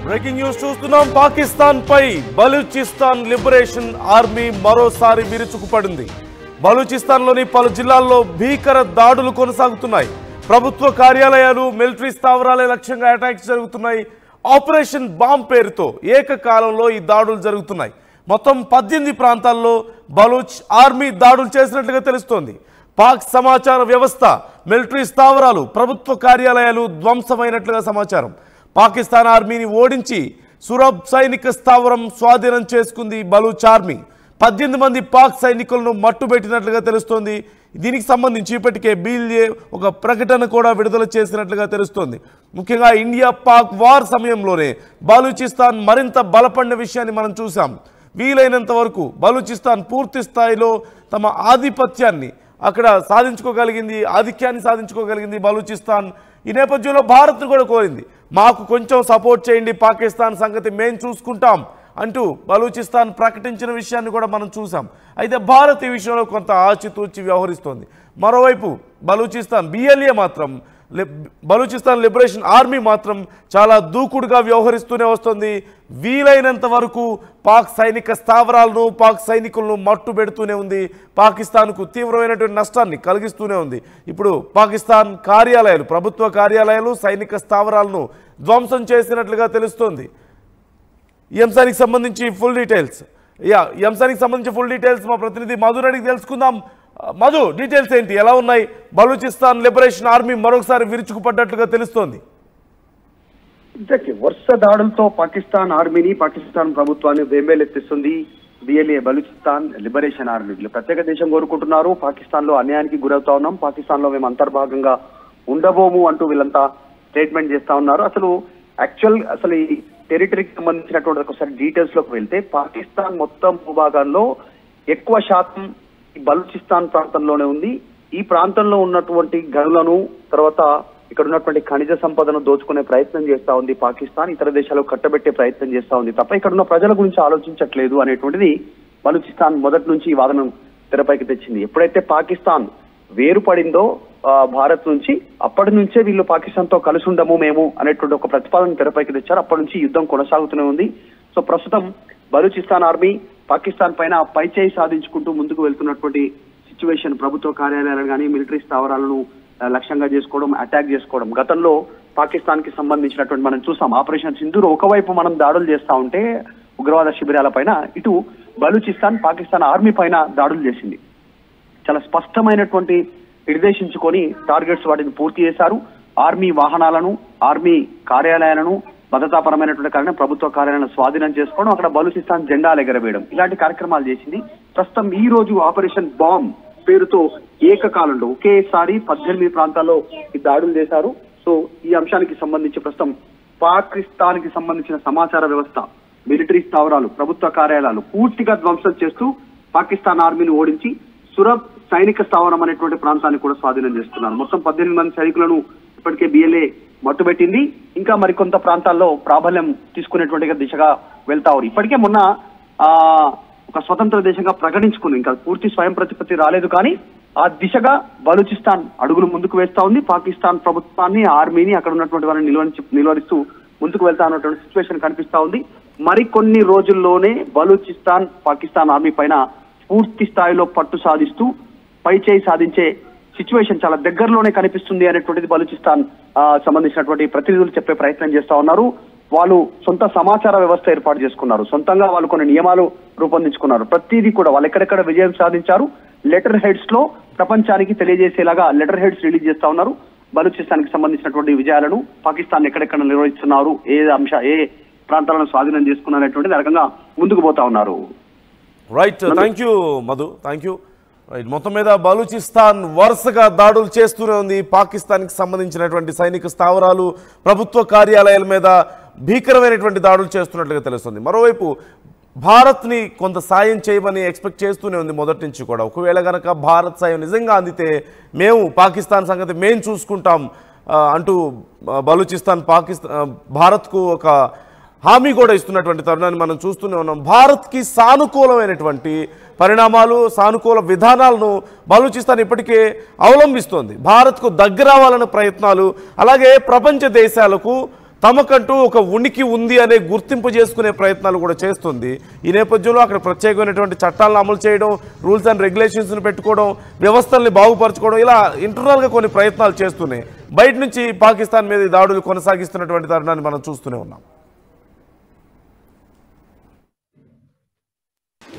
Breaking news చూస్తున్నాం. పాకిస్తాన్ పై Balochistan liberation army మరోసారి విరుచుకుపడింది. బలూచిస్తాన్ లోని పలు జిల్లాల్లో భీకర దాడులు కొనసాగుతున్నాయి. ప్రభుత్వ కార్యాలయాలు, మిలిటరీ స్థావరాలే లక్ష్యంగా అటాక్స్ జరుగుతున్నాయి. ఆపరేషన్ బాంబ్ పేరుతో ఏకకాలంలో ఈ దాడులు జరుగుతున్నాయి. మొత్తం 18 ప్రాంతాల్లో బలూచ్ ఆర్మీ దాడులు చేసినట్లుగా తెలుస్తోంది. పాక్ సమాచార వ్యవస్థ, మిలిటరీ స్థావరాలు, ప్రభుత్వ కార్యాలయాలు ధ్వంసమైనట్లుగా సమాచారం. పాకిస్తాన్ ఆర్మీని ఓడించి సురబ్ సైనిక స్థావరం స్వాధీనం చేసుకుంది బలూచ్ ఆర్మీ. 18 మంది పాక్ సైనికులను మట్టుబెట్టినట్లుగా తెలుస్తోంది. దీనికి సంబంధించి ఇప్పటికే బీఎల్ఏ ఒక ప్రకటన కూడా విడుదల చేసినట్లుగా తెలుస్తోంది. ముఖ్యంగా ఇండియా పాక్ వార్ సమయంలోనే బలూచిస్తాన్ మరింత బలపడిన విషయాన్ని మనం చూసాం. వీలైనంత వరకు బలూచిస్తాన్ పూర్తి స్థాయిలో తమ ఆధిపత్యాన్ని అక్కడ సాధించుకోగలిగింది, ఆధిక్యాన్ని సాధించుకోగలిగింది బలూచిస్తాన్. ఈ నేపథ్యంలో భారత్ను కూడా కోరింది, మాకు కొంచెం సపోర్ట్ చేయండి, పాకిస్తాన్ సంగతి మేం చూసుకుంటాం అంటూ బలూచిస్తాన్ ప్రకటించిన విషయాన్ని కూడా మనం చూసాం. అయితే భారత్ ఈ విషయంలో కొంత ఆచితూచి వ్యవహరిస్తోంది. మరోవైపు బలూచిస్తాన్ బీఎల్ఏ మాత్రం, బలూచిస్తాన్ లిబరేషన్ ఆర్మీ మాత్రం చాలా దూకుడుగా వ్యవహరిస్తూనే వస్తుంది. వీలైనంత వరకు పాక్ సైనిక స్థావరాలను, పాక్ సైనికులను మట్టు పెడుతూనే ఉంది. పాకిస్తాన్కు తీవ్రమైనటువంటి నష్టాన్ని కలిగిస్తూనే ఉంది. ఇప్పుడు పాకిస్తాన్ కార్యాలయాలు, ప్రభుత్వ కార్యాలయాలు, సైనిక స్థావరాలను ధ్వంసం చేసినట్లుగా తెలుస్తోంది. ఈ అంశానికి సంబంధించి ఫుల్ డీటెయిల్స్ మా ప్రతినిధి మధుని అడిగి తెలుసుకుందాం. మధు, డీటెయిల్స్ ఏంటి, ఎలా ఉన్నాయి? బలూచిస్తాన్ లిబరేషన్ ఆర్మీ మరొకసారి విరుచుకుపడ్డట్లుగా తెలుస్తోంది. వరుస దాడులతో పాకిస్తాన్ ఆర్మీని, పాకిస్తాన్ ప్రభుత్వాన్ని బేంబేలెత్తిస్తుంది బిఎల్ఏ బలూచిస్తాన్ లిబరేషన్ ఆర్మీ. వీళ్ళు ప్రత్యేక దేశం కోరుకుంటున్నారు. పాకిస్తాన్ లో అన్యాయానికి గురవుతా ఉన్నాం, పాకిస్తాన్ లో మేము అంతర్భాగంగా ఉండబోము అంటూ వీళ్ళంతా స్టేట్మెంట్ చేస్తా ఉన్నారు. అసలు ఈ టెరిటరీకి సంబంధించినటువంటి ఒకసారి డీటెయిల్స్ లోకి వెళ్తే, పాకిస్తాన్ మొత్తం భూభాగాల్లో ఎక్కువ శాతం ఈ బలూచిస్తాన్ ప్రాంతంలోనే ఉంది. ఈ ప్రాంతంలో ఉన్నటువంటి గనులను, తర్వాత ఇక్కడ ఉన్నటువంటి ఖనిజ సంపదను దోచుకునే ప్రయత్నం చేస్తా ఉంది పాకిస్తాన్. ఇతర దేశాలకు కట్టబెట్టే ప్రయత్నం చేస్తా ఉంది తప్ప ఇక్కడ ఉన్న ప్రజల గురించి ఆలోచించట్లేదు అనేటువంటిది బలూచిస్తాన్ మొదటి నుంచి ఈ వాదనను తెరపైకి తెచ్చింది. ఎప్పుడైతే పాకిస్తాన్ వేరుపడిందో భారత్ నుంచి, అప్పటి నుంచే వీళ్ళు పాకిస్తాన్ తో కలిసి ఉండము మేము అనేటువంటి ఒక ప్రతిపాదన తెరపైకి తెచ్చారు. అప్పటి నుంచి యుద్ధం కొనసాగుతూనే ఉంది. సో ప్రస్తుతం బలూచిస్తాన్ ఆర్మీ పాకిస్తాన్ పైన పైచేయి సాధించుకుంటూ ముందుకు వెళ్తున్నటువంటి సిచ్యువేషన్. ప్రభుత్వ కార్యాలయాలను కానీ, మిలిటరీ స్థావరాలను లక్ష్యంగా చేసుకోవడం, అటాక్ చేసుకోవడం. గతంలో పాకిస్తాన్ కి సంబంధించినటువంటి మనం చూసాం ఆపరేషన్ సింధూర్. ఒకవైపు మనం దాడులు చేస్తా ఉంటే ఉగ్రవాద శిబిరాల పైన, ఇటు బలూచిస్తాన్ పాకిస్తాన్ ఆర్మీ పైన దాడులు చేసింది. చాలా స్పష్టమైనటువంటి నిర్దేశించుకొని టార్గెట్స్ వాటిని పూర్తి చేశారు. ఆర్మీ వాహనాలను, ఆర్మీ కార్యాలయాలను, భద్రతాపరమైనటువంటి కారణం ప్రభుత్వ కార్యాలయాలను స్వాధీనం చేసుకోవడం, అక్కడ బలూచిస్తాన్ జెండాలు ఎగరవేయడం, ఇలాంటి కార్యక్రమాలు చేసింది. ప్రస్తుతం ఈ రోజు ఆపరేషన్ బాంబ్ పేరుతో ఏకకాలంలో ఒకేసారి 18 ప్రాంతాల్లో ఈ దాడులు చేశారు. సో ఈ అంశానికి సంబంధించి ప్రస్తుతం పాకిస్తాన్ కి సంబంధించిన సమాచార వ్యవస్థ, మిలిటరీ స్థావరాలు, ప్రభుత్వ కార్యాలయాలు పూర్తిగా ధ్వంసం చేస్తూ పాకిస్తాన్ ఆర్మీని ఓడించి సురబ్ సైనిక స్థావరం అనేటువంటి ప్రాంతాన్ని కూడా స్వాధీనం చేస్తున్నారు. మొత్తం 18 మంది సైనికులను ఇప్పటికే బిఎల్ఏ మట్టుబెట్టింది. ఇంకా మరికొంత ప్రాంతాల్లో ప్రాబల్యం తీసుకునేటువంటి దిశగా వెళ్తా ఉన్నారు. ఇప్పటికే మొన్న ఒక స్వతంత్ర దేశంగా ప్రకటించుకుంది. ఇంకా పూర్తి స్వయం ప్రతిపత్తి రాలేదు, కానీ ఆ దిశగా బలూచిస్తాన్ అడుగులు ముందుకు వేస్తా ఉంది. పాకిస్తాన్ ప్రభుత్వాన్ని, ఆర్మీని, అక్కడ ఉన్నటువంటి వారిని నిలువరిస్తూ ముందుకు వెళ్తా ఉన్నటువంటి సిచ్యువేషన్ కనిపిస్తా ఉంది. మరికొన్ని రోజుల్లోనే బలూచిస్తాన్ పాకిస్తాన్ ఆర్మీ పైన పూర్తి స్థాయిలో పట్టు సాధిస్తూ పైచేయి సాధించే సిచ్యువేషన్ చాలా దగ్గరలోనే కనిపిస్తుంది అనేటువంటిది బలూచిస్తాన్ సంబంధించినటువంటి ప్రతినిధులు చెప్పే ప్రయత్నం చేస్తా ఉన్నారు. వాళ్ళు సొంత సమాచార వ్యవస్థ ఏర్పాటు చేసుకున్నారు, సొంతంగా వాళ్ళు కొన్ని నియమాలు రూపొందించుకున్నారు. ప్రతిదీ కూడా వాళ్ళు ఎక్కడెక్కడ విజయం సాధించారు, లెటర్ హెడ్స్ లో ప్రపంచానికి తెలియజేసేలాగా లెటర్ హెడ్స్ రిలీజ్ చేస్తా ఉన్నారు. బలూచిస్తాన్ కి సంబంధించినటువంటి విజయాలను, పాకిస్తాన్ ఎక్కడెక్కడ నిర్వహిస్తున్నారు, ఏ ప్రాంతాలను స్వాధీనం చేసుకున్నారు అనేటువంటిది ఆ రకంగా ముందుకు పోతా ఉన్నారు. Right, thank you Madhu, thank you. Right, మొత్తం మీద బలూచిస్తాన్ వరుసగా దాడులు చేస్తూనే ఉంది. పాకిస్తాన్కి సంబంధించినటువంటి సైనిక స్థావరాలు, ప్రభుత్వ కార్యాలయాల మీద భీకరమైనటువంటి దాడులు చేస్తున్నట్లుగా తెలుస్తుంది. మరోవైపు భారత్ని కొంత సాయం చేయమని ఎక్స్పెక్ట్ చేస్తూనే ఉంది మొదటి నుంచి కూడా. ఒకవేళ కనుక భారత్ సాయం నిజంగా అందితే మేము పాకిస్తాన్ సంగతి మేము చూసుకుంటాం అంటూ బలూచిస్తాన్ భారత్కు ఒక హామీ కూడా ఇస్తున్నటువంటి తరుణాన్ని మనం చూస్తూనే ఉన్నాం. భారత్కి సానుకూలమైనటువంటి పరిణామాలు, సానుకూల విధానాలను బలూచిస్తాన్ ఇప్పటికే అవలంబిస్తోంది. భారత్కు దగ్గర అవ్వాలనే ప్రయత్నాలు, అలాగే ప్రపంచ దేశాలకు తమకంటూ ఒక ఉనికి ఉంది అనే గుర్తింపు చేసుకునే ప్రయత్నాలు కూడా చేస్తుంది. ఈ నేపథ్యంలో అక్కడ ప్రత్యేకమైనటువంటి చట్టాలను అమలు చేయడం, రూల్స్ అండ్ రెగ్యులేషన్స్ని పెట్టుకోవడం, వ్యవస్థల్ని బాగుపరచుకోవడం, ఇలా ఇంటర్నల్గా కొన్ని ప్రయత్నాలు చేస్తూనే బయట నుంచి పాకిస్తాన్ మీద దాడులు కొనసాగిస్తున్నటువంటి తరుణాన్ని మనం చూస్తూనే ఉన్నాం.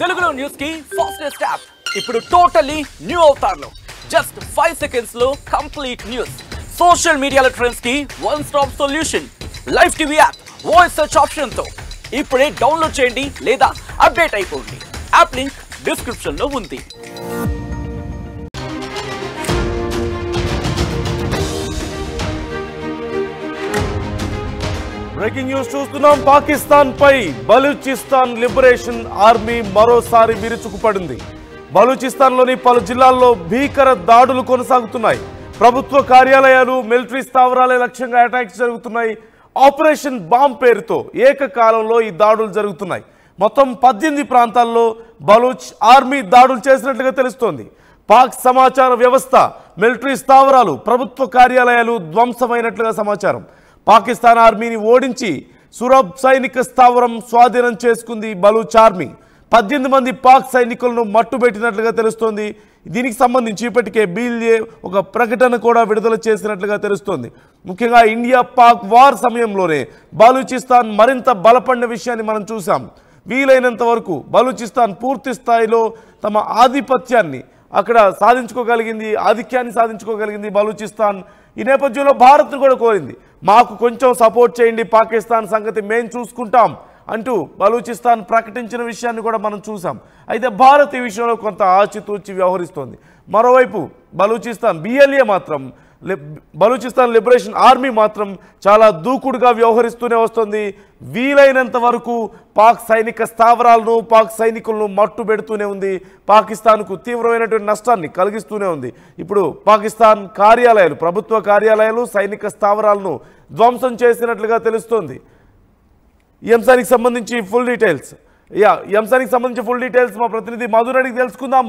తెలుగులో న్యూస్ కి ఫాస్టెస్ట్ యాప్ ఇప్పుడు టోటల్లీ న్యూ అవతార్లో జస్ట్ 5 seconds లో కంప్లీట్ న్యూస్. సోషల్ మీడియాలో ట్రెండ్స్ కి one stop solution. Live TV app voice search option తో ఇప్పుడే డౌన్లోడ్ చేయండి లేదా అప్డేట్ అయిపోండి. యాప్ లింక్ డిస్క్రిప్షన్ లో ఉంది. బ్రేకింగ్ న్యూస్ చూస్తున్నాం. పాకిస్తాన్ పై బలూచిస్తాన్ లిబరేషన్ ఆర్మీ మరోసారి విరుచుకుపడింది. బలూచిస్తాన్లోని పలు జిల్లాల్లో భీకర దాడులు కొనసాగుతున్నాయి. ప్రభుత్వ కార్యాలయాలు, మిలిటరీ స్థావరాలే లక్ష్యంగా అటాక్స్ జరుగుతున్నాయి. ఆపరేషన్ బాంబ్ పేరుతో ఏకకాలంలో ఈ దాడులు జరుగుతున్నాయి. మొత్తం 18 ప్రాంతాల్లో బలూచ్ ఆర్మీ దాడులు చేసినట్లుగా తెలుస్తోంది. పాక్ సమాచార వ్యవస్థ, మిలిటరీ స్థావరాలు, ప్రభుత్వ కార్యాలయాలు ధ్వంసమైనట్లుగా సమాచారం. పాకిస్తాన్ ఆర్మీని ఓడించి సురబ్ సైనిక స్థావరం స్వాధీనం చేసుకుంది బలూచ్ ఆర్మీ. 18 మంది పాక్ సైనికులను మట్టుబెట్టినట్లుగా తెలుస్తోంది. దీనికి సంబంధించి ఇప్పటికే బీఎల్ఏ ఒక ప్రకటన కూడా విడుదల చేసినట్లుగా తెలుస్తోంది. ముఖ్యంగా ఇండియా పాక్ వార్ సమయంలోనే బలూచిస్తాన్ మరింత బలపడిన విషయాన్ని మనం చూసాం. వీలైనంత వరకు బలూచిస్తాన్ పూర్తి స్థాయిలో తమ ఆధిపత్యాన్ని అక్కడ సాధించుకోగలిగింది, ఆధిక్యాన్ని సాధించుకోగలిగింది బలూచిస్తాన్. ఈ నేపథ్యంలో భారత్ను కూడా కోరింది, మాకు కొంచెం సపోర్ట్ చేయండి, పాకిస్తాన్ సంగతి మేం చూసుకుంటాం అంటూ బలూచిస్తాన్ ప్రకటించిన విషయాన్ని కూడా మనం చూసాం. అయితే భారత్ ఈ విషయంలో కొంత ఆచితూచి వ్యవహరిస్తోంది. మరోవైపు బలూచిస్తాన్ బీఎల్ఏ మాత్రం, బలూచిస్తాన్ లిబరేషన్ ఆర్మీ మాత్రం చాలా దూకుడుగా వ్యవహరిస్తూనే వస్తుంది. వీలైనంత వరకు పాక్ సైనిక స్థావరాలను, పాక్ సైనికులను మట్టు పెడుతూనే ఉంది. పాకిస్తాన్కు తీవ్రమైనటువంటి నష్టాన్ని కలిగిస్తూనే ఉంది. ఇప్పుడు పాకిస్తాన్ కార్యాలయాలు, ప్రభుత్వ కార్యాలయాలు, సైనిక స్థావరాలను ధ్వంసం చేసినట్లుగా తెలుస్తోంది. ఈ అంశానికి సంబంధించి ఫుల్ డీటెయిల్స్ మా ప్రతినిధి మధుని అడిగి తెలుసుకుందాం.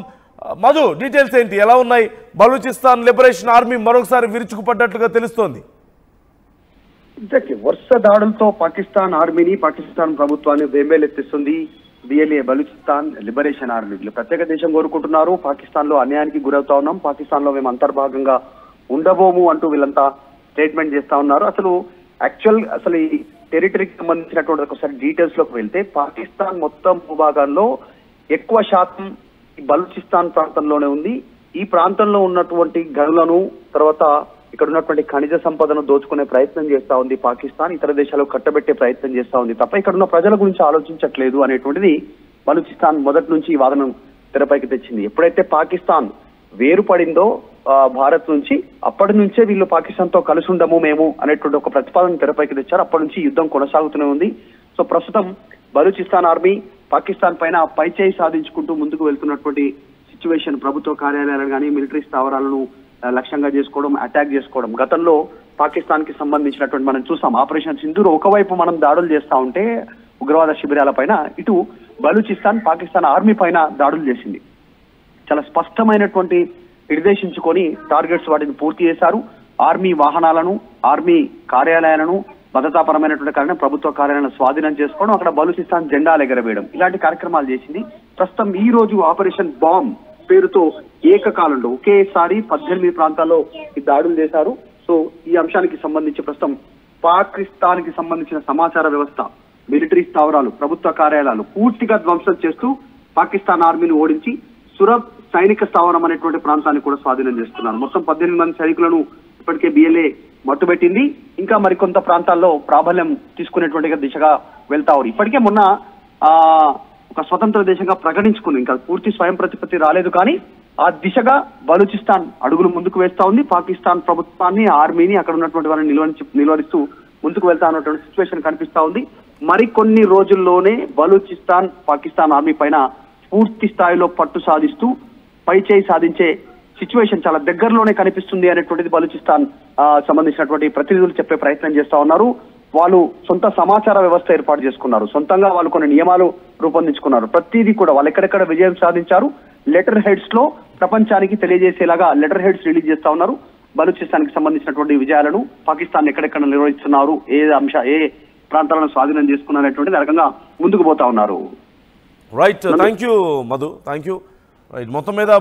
మధు, డీటెయిల్స్ ఏంటి, ఎలా ఉన్నాయి? బలూచిస్తాన్ లిబరేషన్ ఆర్మీ మరొకసారి విరుచుకుపడ్డట్లుగా తెలుస్తోంది. వరుస దాడులతో పాకిస్తాన్ ఆర్మీని, పాకిస్తాన్ ప్రభుత్వాన్ని వేంబేలెత్తిస్తుంది బిఎల్ఏ బలూచిస్తాన్ లిబరేషన్ ఆర్మీ. వీళ్ళు ప్రత్యేక దేశం కోరుకుంటున్నారు. పాకిస్తాన్ లో అన్యాయానికి గురవుతా ఉన్నాం, పాకిస్తాన్ లో మేము అంతర్భాగంగా ఉండబోము అంటూ వీళ్ళంతా స్టేట్మెంట్ చేస్తా ఉన్నారు. అసలు ఈ టెరిటరీకి సంబంధించినటువంటి ఒకసారి డీటెయిల్స్ లోకి వెళ్తే, పాకిస్తాన్ మొత్తం భూభాగాల్లో ఎక్కువ శాతం బలూచిస్తాన్ ప్రాంతంలోనే ఉంది. ఈ ప్రాంతంలో ఉన్నటువంటి గనులను, తర్వాత ఇక్కడ ఉన్నటువంటి ఖనిజ సంపదను దోచుకునే ప్రయత్నం చేస్తా ఉంది పాకిస్తాన్. ఇతర దేశాలకు కట్టబెట్టే ప్రయత్నం చేస్తా ఉంది తప్ప ఇక్కడ ఉన్న ప్రజల గురించి ఆలోచించట్లేదు అనేటువంటిది బలూచిస్తాన్ మొదటి నుంచి ఈ వాదనను తెరపైకి తెచ్చింది. ఎప్పుడైతే పాకిస్తాన్ వేరుపడిందో భారత్ నుంచి, అప్పటి నుంచే వీళ్ళు పాకిస్తాన్ తో కలిసి ఉండము మేము అనేటువంటి ఒక ప్రతిపాదన తెరపైకి తెచ్చారు. అప్పటి నుంచి యుద్ధం కొనసాగుతూనే ఉంది. సో ప్రస్తుతం బలూచిస్తాన్ ఆర్మీ పాకిస్తాన్ పైన పైచేయి సాధించుకుంటూ ముందుకు వెళ్తున్నటువంటి సిచ్యువేషన్. ప్రభుత్వ కార్యాలయాలను కానీ, మిలిటరీ స్థావరాలను లక్ష్యంగా చేసుకోవడం, అటాక్ చేసుకోవడం. గతంలో పాకిస్తాన్ కి సంబంధించినటువంటి మనం చూసాం ఆపరేషన్ సింధూర్. ఒకవైపు మనం దాడులు చేస్తా ఉంటే ఉగ్రవాద శిబిరాల పైన, ఇటు బలూచిస్తాన్ పాకిస్తాన్ ఆర్మీ పైన దాడులు చేసింది. చాలా స్పష్టమైనటువంటి నిర్దేశించుకొని టార్గెట్స్ వాటిని పూర్తి చేశారు. ఆర్మీ వాహనాలను, ఆర్మీ కార్యాలయాలను, భద్రతాపరమైనటువంటి కారణం ప్రభుత్వ కార్యాలయాలను స్వాధీనం చేసుకోవడం, అక్కడ బలూచిస్తాన్ జెండాలు ఎగరవేయడం, ఇలాంటి కార్యక్రమాలు చేసింది. ప్రస్తుతం ఈ రోజు ఆపరేషన్ బాంబ్ పేరుతో ఏకకాలంలో ఒకేసారి 18 ప్రాంతాల్లో ఈ దాడులు చేశారు. సో ఈ అంశానికి సంబంధించి ప్రస్తుతం పాకిస్తాన్ కి సంబంధించిన సమాచార వ్యవస్థ, మిలిటరీ స్థావరాలు, ప్రభుత్వ కార్యాలయాలు పూర్తిగా ధ్వంసం చేస్తూ పాకిస్తాన్ ఆర్మీని ఓడించి సురబ్ సైనిక స్థావరం అనేటువంటి ప్రాంతాన్ని కూడా స్వాధీనం చేస్తున్నారు. మొత్తం 18 మంది సైనికులను ఇప్పటికే బిఎల్ఏ మట్టుబెట్టింది. ఇంకా మరికొంత ప్రాంతాల్లో ప్రాబల్యం తీసుకునేటువంటి దిశగా వెళ్తా ఉన్నారు. ఇప్పటికే మొన్న ఒక స్వతంత్ర దేశంగా ప్రకటించుకుంది. ఇంకా పూర్తి స్వయం ప్రతిపత్తి రాలేదు, కానీ ఆ దిశగా బలూచిస్తాన్ అడుగులు ముందుకు వేస్తా ఉంది. పాకిస్తాన్ ప్రభుత్వాన్ని, ఆర్మీని, అక్కడ ఉన్నటువంటి వారిని నిలువరిస్తూ ముందుకు వెళ్తా ఉన్నటువంటి సిచ్యువేషన్ కనిపిస్తా ఉంది. మరికొన్ని రోజుల్లోనే బలూచిస్తాన్ పాకిస్తాన్ ఆర్మీ పైన పూర్తి స్థాయిలో పట్టు సాధిస్తూ పైచేయి సాధించే సిచ్యువేషన్ చాలా దగ్గరలోనే కనిపిస్తుంది అనేటువంటిది బలూచిస్తాన్ సంబంధించినటువంటి ప్రతినిధులు చెప్పే ప్రయత్నం చేస్తా ఉన్నారు. వాళ్ళు సొంత సమాచార వ్యవస్థ ఏర్పాటు చేసుకున్నారు, సొంతంగా వాళ్ళు కొన్ని నియమాలు రూపొందించుకున్నారు. ప్రతిదీ కూడా వాళ్ళు ఎక్కడెక్కడ విజయం సాధించారు, లెటర్ హెడ్స్ లో ప్రపంచానికి తెలియజేసేలాగా లెటర్ హెడ్స్ రిలీజ్ చేస్తా ఉన్నారు. బలూచిస్తాన్కి సంబంధించినటువంటి విజయాలను, పాకిస్తాన్ ఎక్కడెక్కడ నిర్వహిస్తున్నారు, ఏ ప్రాంతాలను స్వాధీనం చేసుకున్నటువంటి రకంగా ముందుకు పోతా ఉన్నారు. Right, thank you Madhu, thank you. Right, మొత్తం మీద